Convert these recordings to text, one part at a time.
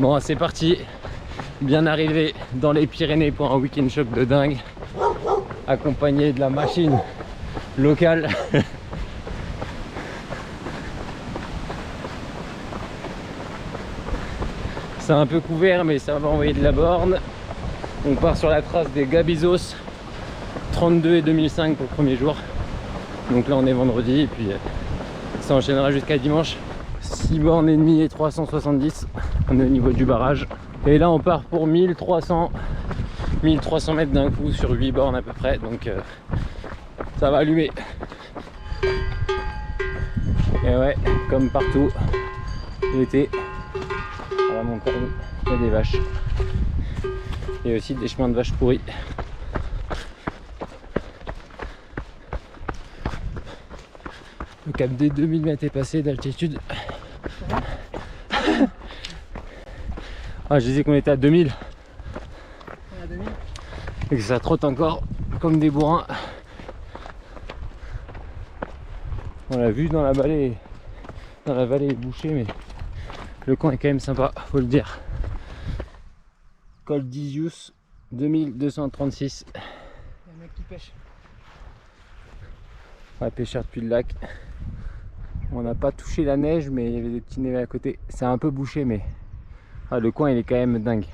Bon, c'est parti. Bien arrivé dans les Pyrénées pour un week-end shop de dingue, accompagné de la machine locale. C'est un peu couvert, mais ça va envoyer de la borne. On part sur la trace des Gabizos, 32 et 2005 pour le premier jour. Donc là on est vendredi et puis ça enchaînera jusqu'à dimanche. 6 bornes et demie et 370. On est au niveau du barrage. Et là on part pour 1300 mètres d'un coup sur 8 bornes à peu près. Donc ça va allumer. Et ouais, comme partout, l'été, à la montagne, il y a des vaches. Et aussi des chemins de vaches pourris. Le cap des 2000 mètres est passé d'altitude. Ah, je disais qu'on était à 2000. À 2000. Et que ça trotte encore comme des bourrins. On l'a vu dans la vallée est bouchée, mais le coin est quand même sympa, faut le dire. Col d'Isius, 2236. Il y a un mec qui pêche. Ouais, pêcheur depuis le lac. On n'a pas touché la neige, mais il y avait des petits névés à côté. C'est un peu bouché, mais le coin il est quand même dingue.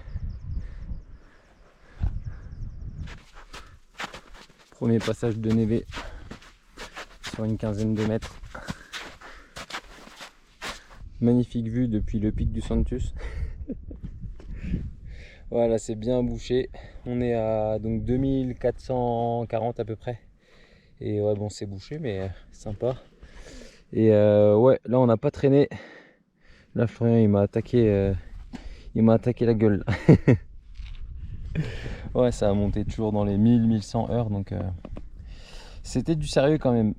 Premier passage de névé sur une quinzaine de mètres. Magnifique vue depuis le pic du Santus. Voilà, c'est bien bouché. On est à donc 2440 à peu près. Et ouais, bon, c'est bouché, mais sympa. Et ouais, là on n'a pas traîné. Là Florian il m'a attaqué la gueule. Ouais, ça a monté toujours dans les 1000-1100 heures, donc c'était du sérieux quand même.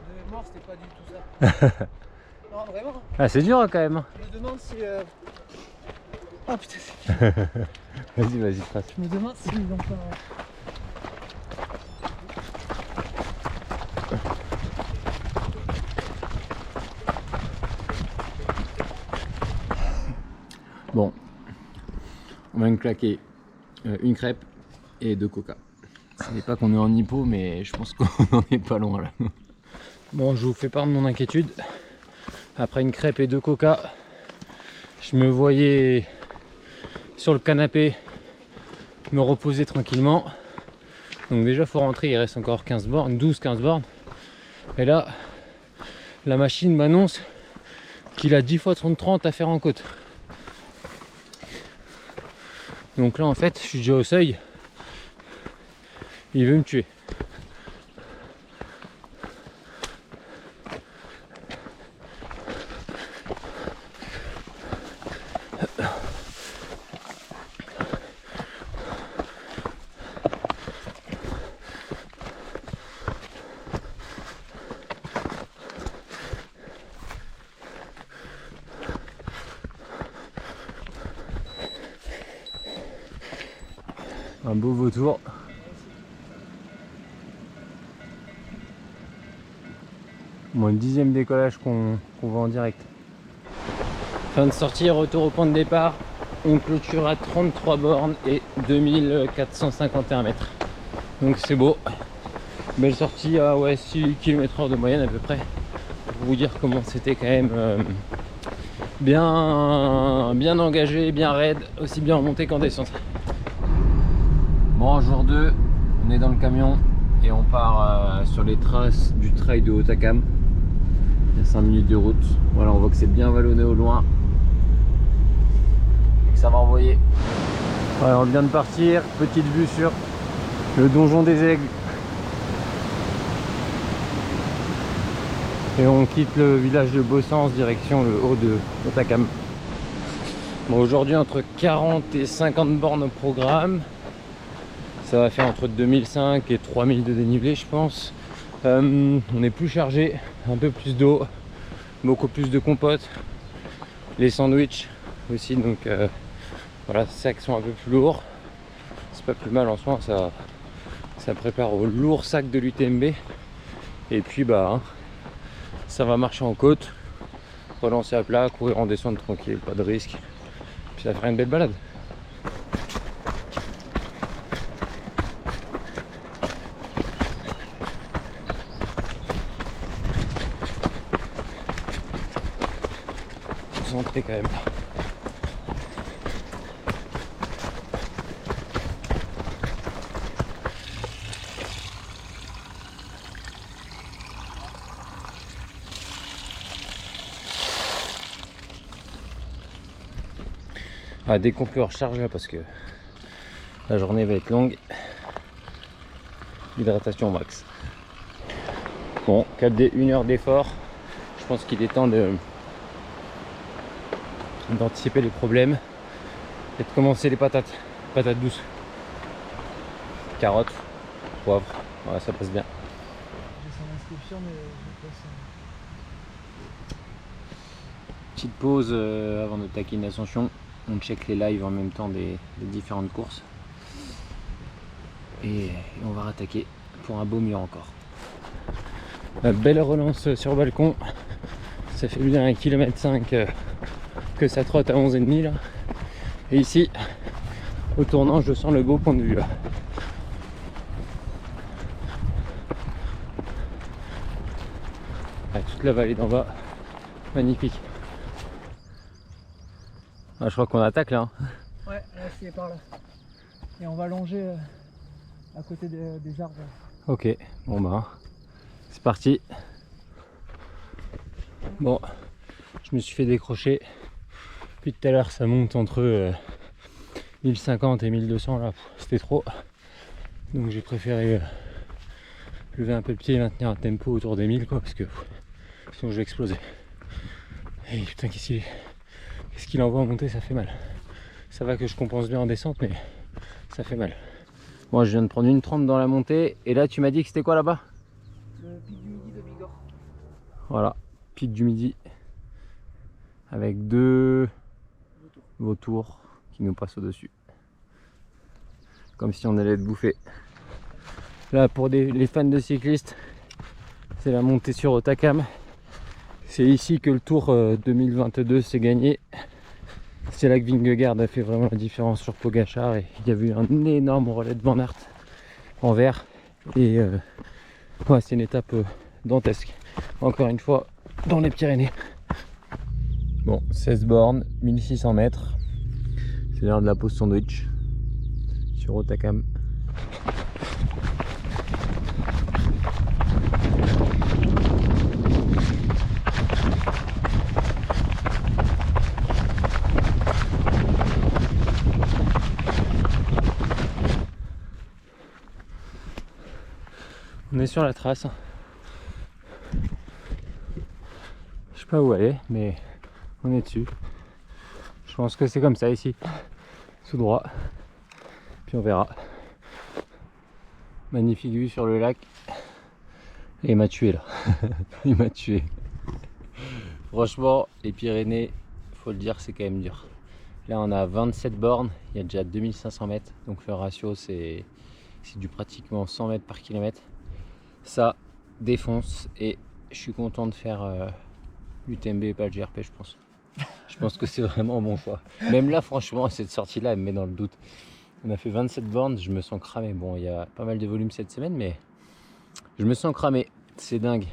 De mort, c'était pas du tout ça. Non, vraiment. Ah, c'est dur quand même. Je me demande si. Oh putain, c'est. Vas-y, trace. Je me demande s'ils ont pas. Bon, on va me claquer une crêpe et 2 coca. Ce n'est pas qu'on est en hypo, mais je pense qu'on n'en est pas loin là. Bon, je vous fais part de mon inquiétude. Après une crêpe et 2 coca, je me voyais sur le canapé me reposer tranquillement. Donc déjà faut rentrer, il reste encore 15 bornes, 12-15 bornes. Et là, la machine m'annonce qu'il a 10 fois 30 à faire en côte. Donc là en fait, je suis déjà au seuil. Il veut me tuer. Un beau vautour. Bon, une 10e décollage qu'on va en direct. Fin de sortie, retour au point de départ. On clôture à 33 bornes et 2451 mètres. Donc c'est beau. Belle sortie à 6 km/h de moyenne à peu près. Pour vous dire comment c'était quand même bien engagé, bien raide, aussi bien en montée qu'en descente. Bon, jour 2, on est dans le camion et on part sur les traces du trail de Hautacam. Il y a 5 minutes de route. Voilà, on voit que c'est bien vallonné au loin et que ça va envoyer. Voilà, on vient de partir, petite vue sur le donjon des Aigles. Et on quitte le village de Bossens direction le haut de Hautacam. Bon, aujourd'hui entre 40 et 50 bornes au programme. Ça va faire entre 2005 et 3000 de dénivelé, je pense. On est plus chargé, un peu plus d'eau, beaucoup plus de compote, les sandwichs aussi, donc voilà, ces sacs sont un peu plus lourds. C'est pas plus mal en soi, ça Ça prépare au lourd sac de l'UTMB. Et puis bah ça va marcher en côte, relancer à plat, courir en descente tranquille, pas de risque. Puis ça fera une belle balade. Concentré quand même. Ah, dès qu'on peut recharger là parce que la journée va être longue. Hydratation max. Bon, 4D, 1 heure d'effort. Je pense qu'il est temps d'anticiper les problèmes et de commencer les patates douces. Carottes, poivre, ouais, ça passe bien. J'ai son inscription, mais je passe. Petite pause avant de taquer une ascension. On check les lives en même temps des différentes courses. Et on va rattaquer pour un beau mur encore. Belle relance sur balcon. Ça fait bien 1,5 km que ça trotte à 11,5 là. Et ici, au tournant, je sens le beau point de vue là. Ah, toute la vallée d'en bas, magnifique. Ah, je crois qu'on attaque là. Hein. Ouais, là c'est par là. Et on va longer à côté des arbres. Ok, bon bah, c'est parti. Bon, je me suis fait décrocher. Depuis tout à l'heure, ça monte entre 1050 et 1200 là, c'était trop. Donc j'ai préféré lever un peu le pied et maintenir un tempo autour des 1000 quoi, parce que sinon je vais exploser. Et putain, qu'est-ce qu'il envoie en montée, ça fait mal. Ça va que je compense bien en descente, mais ça fait mal. Moi, je viens de prendre une 30 dans la montée, et là tu m'as dit que c'était quoi là-bas? Le pic du midi de Bigorre. Voilà, pic du midi, avec 2 vautours qui nous passent au-dessus. Comme si on allait être bouffé. Là, pour les fans de cyclistes, c'est la montée sur Otakam. C'est ici que le Tour 2022 s'est gagné. C'est là que Vingegaard a fait vraiment la différence sur Pogačar. Et il y a eu un énorme relais de Van Aert en vert. Et ouais, c'est une étape dantesque. Encore une fois, dans les Pyrénées. Bon, 16 bornes, 1600 mètres. C'est l'heure de la pause sandwich sur Otakam. On est sur la trace. Je sais pas où aller, mais on est dessus. Je pense que c'est comme ça ici, tout droit. Puis on verra. Magnifique vue sur le lac. Et il m'a tué là. Il m'a tué. Franchement, les Pyrénées, faut le dire, c'est quand même dur. Là, on a 27 bornes. Il y a déjà 2500 mètres. Donc le ratio, c'est du pratiquement 100 mètres par kilomètre. Ça défonce. Et je suis content de faire l'UTMB et pas le GRP, je pense. Je pense que c'est vraiment un bon choix. Même là, franchement, cette sortie-là, elle me met dans le doute. On a fait 27 bornes, je me sens cramé. Bon, il y a pas mal de volume cette semaine, mais je me sens cramé. C'est dingue.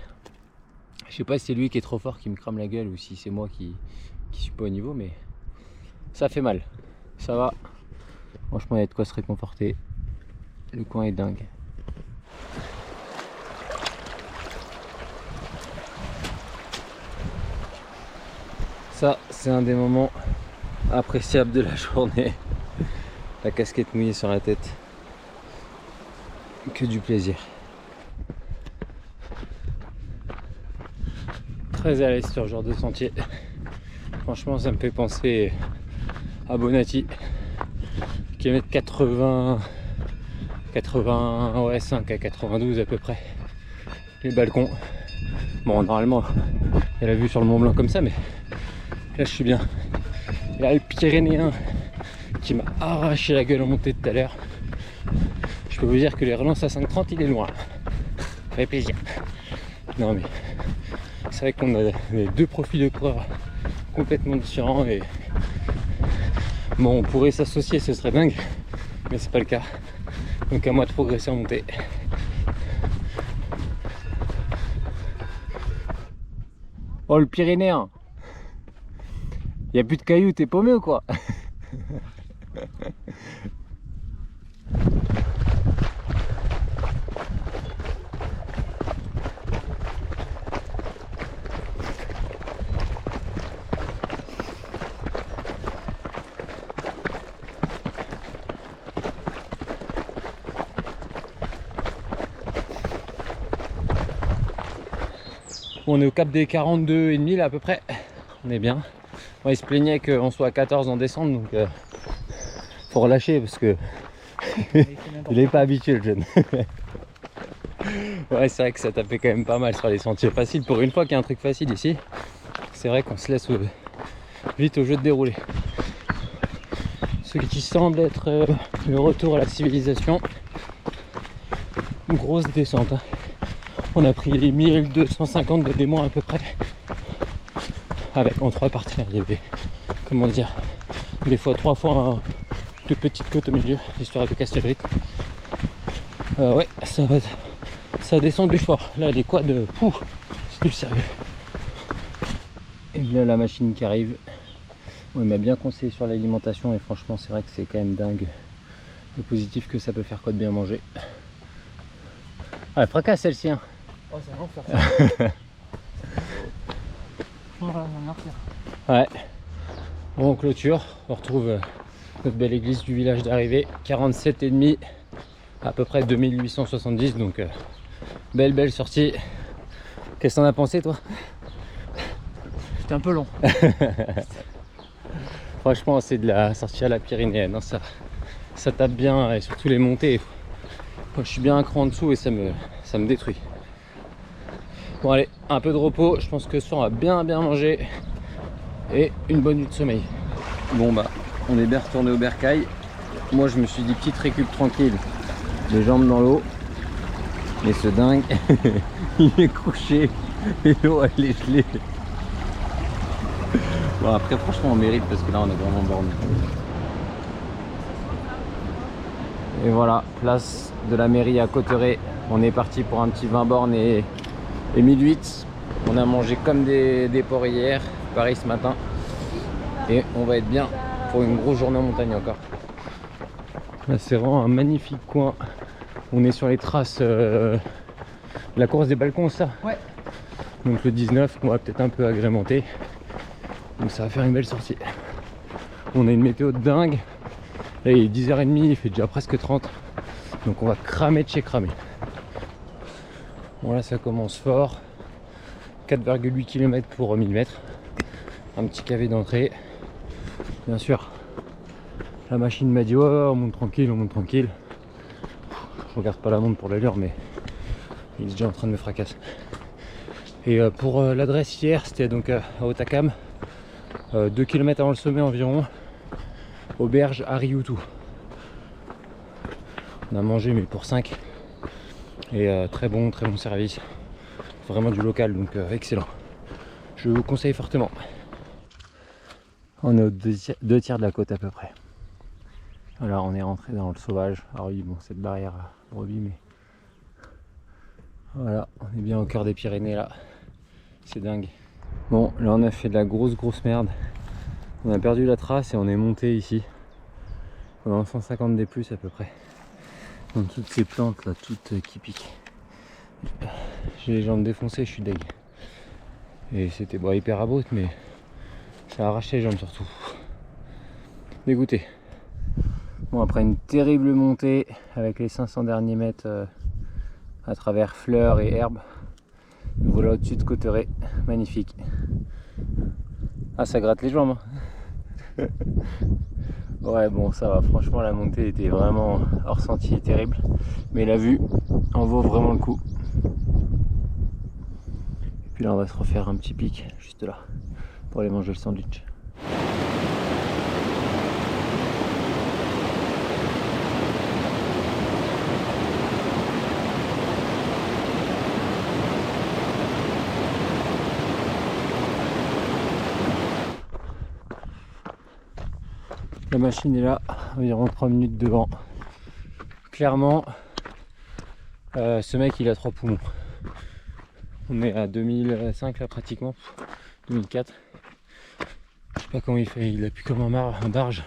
Je sais pas si c'est lui qui est trop fort qui me crame la gueule ou si c'est moi qui suis pas au niveau, mais ça fait mal. Ça va. Franchement, il y a de quoi se réconforter. Le coin est dingue. Ça, c'est un des moments appréciables de la journée. La casquette mouillée sur la tête. Que du plaisir. Très à l'aise sur ce genre de sentier. Franchement, ça me fait penser à Bonatti. Kilomètre 80, ouais, 5 à 92 à peu près. Les balcons. Bon, normalement, il y a la vue sur le Mont Blanc comme ça, mais là, je suis bien. Et là, le Pyrénéen qui m'a arraché la gueule en montée tout à l'heure. Je peux vous dire que les relances à 5,30 il est loin. Ça fait plaisir. Non mais c'est vrai qu'on a les deux profils de coureurs complètement différents et bon, on pourrait s'associer, ce serait dingue, mais c'est pas le cas. Donc à moi de progresser en montée. Oh le Pyrénéen, y a plus de cailloux, t'es paumé ou quoi? On est au cap des 42,5 là à peu près. On est bien. Bon, il se plaignait qu'on soit à 14 en descente, donc faut relâcher parce que il est pas habitué le jeune. Ouais, c'est vrai que ça tapait quand même pas mal sur les sentiers faciles. Pour une fois qu'il y a un truc facile ici, c'est vrai qu'on se laisse vite au jeu de dérouler. Ce qui semble être le retour à la civilisation. Une grosse descente. Hein. On a pris les 1250 de démon à peu près. Avec en 3 parties. Il y avait, comment dire, des fois 3 fois de petites côtes au milieu, histoire de casser le rythme. Ouais, ça descend du fort. Là, les quads, c'est du sérieux. Et là, la machine qui arrive. On m'a bien conseillé sur l'alimentation et franchement, c'est vrai que c'est quand même dingue le positif que ça peut faire quoi de bien manger. Ah, elle fracasse celle-ci. Hein. Oh, c'est un enfer ça. Voilà, c'est un enfer. Ouais. Bon, on clôture. On retrouve notre belle église du village d'arrivée. 47,5, à peu près 2870. Donc, belle sortie. Qu'est-ce que t'en as pensé, toi? C'était un peu long. Franchement, c'est de la sortie à la pyrénéenne. Hein. Ça tape bien et surtout les montées. Moi, je suis bien un cran en dessous et ça me détruit. Bon allez, un peu de repos, je pense que ce soir on va bien manger et une bonne nuit de sommeil. Bon bah, on est bien retourné au bercail. Moi je me suis dit petite récup tranquille, les jambes dans l'eau. Mais ce dingue, il est couché et l'eau elle est gelée. Bon après franchement on mérite parce que là on est vraiment borné. Et voilà, place de la mairie à Cauterets. On est parti pour un petit 20 bornes et 1008. On a mangé comme des porcs hier, pareil ce matin. Et on va être bien pour une grosse journée en montagne encore. Là c'est vraiment un magnifique coin. On est sur les traces de la course des balcons, ça. Ouais. Donc le 19 qu'on va peut-être un peu agrémenter. Donc ça va faire une belle sortie. On a une météo de dingue. Là il est 10h30, il fait déjà presque 30. Donc on va cramer de chez cramer. Bon là ça commence fort. 4,8 km pour 1000 mètres. Un petit cavé d'entrée. Bien sûr. La machine m'a dit oh, on monte tranquille, on monte tranquille. Je regarde pas la montre pour l'allure mais il est déjà en train de me fracasser. Et pour l'adresse hier c'était donc à Otakam. 2 km avant le sommet environ. Auberge Ariutu. On a mangé mais pour 5. Et très bon service. Vraiment du local donc excellent. Je vous conseille fortement. On est aux 2 tiers de la côte à peu près. Alors on est rentré dans le sauvage. Alors oui bon cette barrière brebis mais voilà on est bien au cœur des Pyrénées là. C'est dingue. Bon là on a fait de la grosse merde. On a perdu la trace et on est monté ici. Pendant 150 des plus à peu près. Donc toutes ces plantes là toutes qui piquent. J'ai les jambes défoncées, je suis deg. Et c'était bon, hyper abrupt mais ça a arraché les jambes surtout. Dégoûté. Bon après une terrible montée avec les 500 derniers mètres à travers fleurs et herbes. Nous voilà au-dessus de Cauterets, magnifique. Ah ça gratte les jambes hein. Ouais bon ça va, franchement la montée était vraiment hors sentier, terrible. Mais la vue en vaut vraiment le coup. Et puis là on va se refaire un petit pic juste là pour aller manger le sandwich. La machine est là, environ 3 minutes devant. Clairement, ce mec il a 3 poumons. On est à 2005 là pratiquement, 2004. Je sais pas comment il fait, il appuie comme un barge.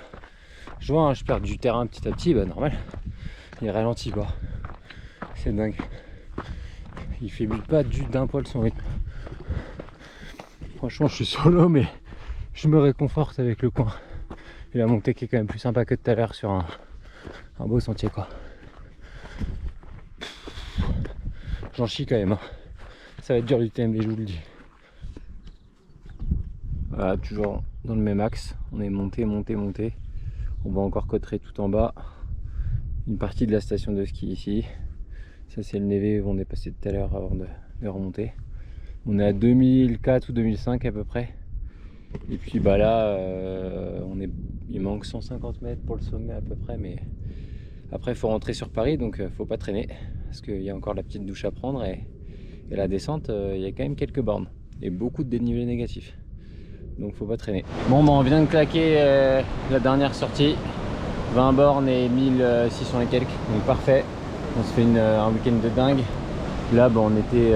Je vois, hein, je perds du terrain petit à petit, bah normal. Il ralentit pas. C'est dingue. Il fait pas d'un poil son rythme. Franchement, je suis sur l'eau, mais je me réconforte avec le coin. Et la montée qui est quand même plus sympa que tout à l'heure sur un beau sentier, quoi. J'en chie quand même, hein. Ça va être dur du TMB, je vous le dis. Voilà, toujours dans le même axe. On est monté. On va encore cottrer tout en bas. Une partie de la station de ski ici. Ça, c'est le névé où on est passé tout à l'heure avant de remonter. On est à 2004 ou 2005 à peu près. Et puis bah là, il manque 150 mètres pour le sommet à peu près. Mais après, il faut rentrer sur Paris, donc faut pas traîner. Parce qu'il y a encore la petite douche à prendre. Et la descente, il y a quand même quelques bornes. Et beaucoup de dénivelé négatif. Donc faut pas traîner. Bon, bah, on vient de claquer la dernière sortie. 20 bornes et 1600 et quelques. Donc parfait. On se fait un week-end de dingue. Là, bah, on était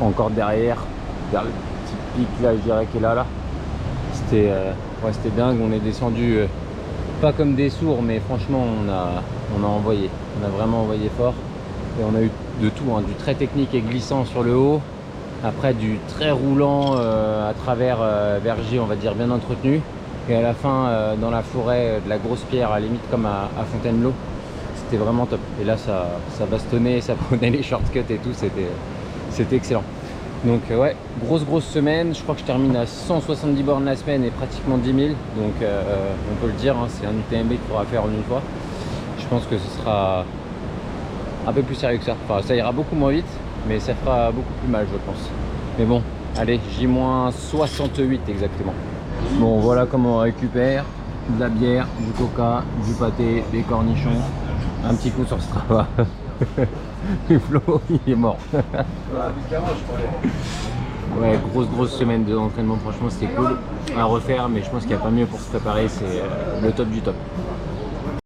encore derrière, vers le petit pic là, je dirais, qui est là. C'était dingue. On est descendu pas comme des sourds, mais franchement, on a envoyé. On a vraiment envoyé fort. Et on a eu de tout, hein, du très technique et glissant sur le haut. Après, du très roulant à travers verger, on va dire, bien entretenu. Et à la fin, dans la forêt, de la grosse pierre, à la limite comme à Fontainebleau. C'était vraiment top. Et là, ça bastonnait, ça prenait les shortcuts et tout. C'était excellent. Donc ouais, grosse semaine. Je crois que je termine à 170 bornes la semaine et pratiquement 10 000. Donc on peut le dire, hein, c'est un UTMB qu'il faudra faire en une fois. Je pense que ce sera un peu plus sérieux que ça. Enfin, ça ira beaucoup moins vite, mais ça fera beaucoup plus mal, je pense. Mais bon, allez, J-68 exactement. Bon, voilà comment on récupère de la bière, du coca, du pâté, des cornichons. Un petit coup sur Strava. Et Flo, il est mort. Ouais, grosse semaine d'entraînement, franchement c'était cool à refaire, mais je pense qu'il n'y a pas mieux pour se préparer, c'est le top du top.